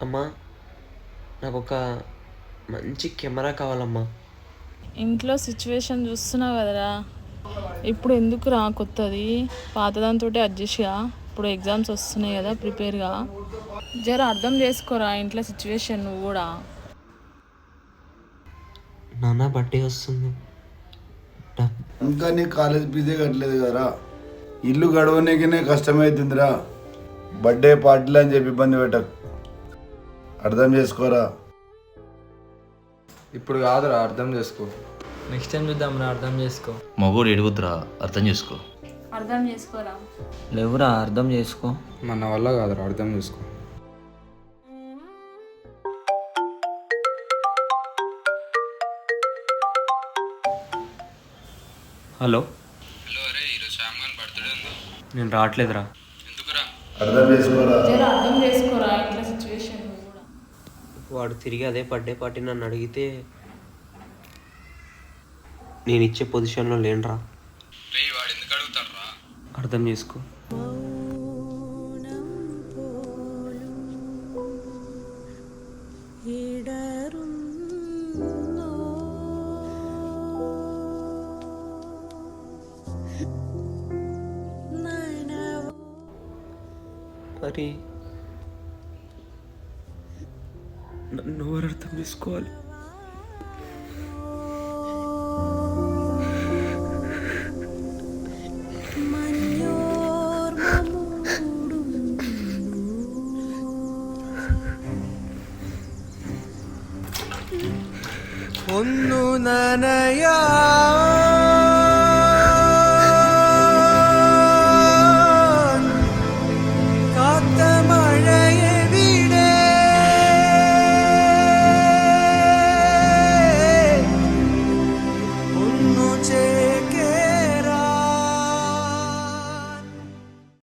అమ్మా, నాకొక మంచి కెమెరా కావాలమ్మా. ఇంట్లో సిచ్యువేషన్ చూస్తున్నావు కదరా, ఇప్పుడు ఎందుకు రా కొత్తది, పాతదాంతో అడ్జస్ట్గా. ఇప్పుడు ఎగ్జామ్స్ వస్తున్నాయి కదా, ప్రిపేర్గా. జర అర్థం చేసుకోరా ఇంట్లో సిచ్యువేషన్ నువ్వు కూడా. నాన్న బర్త్డే వస్తుంది. ఇంకా నీ కాలేజ్ ఫీజే కట్టలేదు కదరా, ఇల్లు గడవనీకినే కష్టమవుతుందిరా. బర్త్డే పార్టీలు అని చెప్పి ఇబ్బంది పెట్టకు, అర్థం చేసుకోరా. ఇప్పుడు కాదురా, అర్థం చేసుకో. నెక్స్ట్ టైం చూద్దాం రా, అర్థం చేసుకో. మగోడు ఎడుగుద్దురా, అర్థం చేసుకో. అర్థం చేసుకోరా. లేవురా, అర్థం చేసుకో. మన వల్ల కాదురా, అర్థం చేసుకో. హలో, అరే ఈరోజు శ్యామ్ గారి బర్త్డే ఉంది. నేను రావట్లేదురా. ఎందుకురా? అర్థం చేసుకోరా. జర అర్థం చేసుకోరా ఇంట్లో సిచ్యువేషన్ నువ్వు కూడా. వాడు తిరిగి అదే బర్త్డే పార్టీ నన్ను అడిగితే నేను ఇచ్చే పొజిషన్లో లేనురా. రే వాడు ఎందుకు అడుగుతాడు రా? అర్థం చేసుకో. మరి నన్ను ఎవరు అర్థం చేసుకోవాలి? ఒన్ను ననయా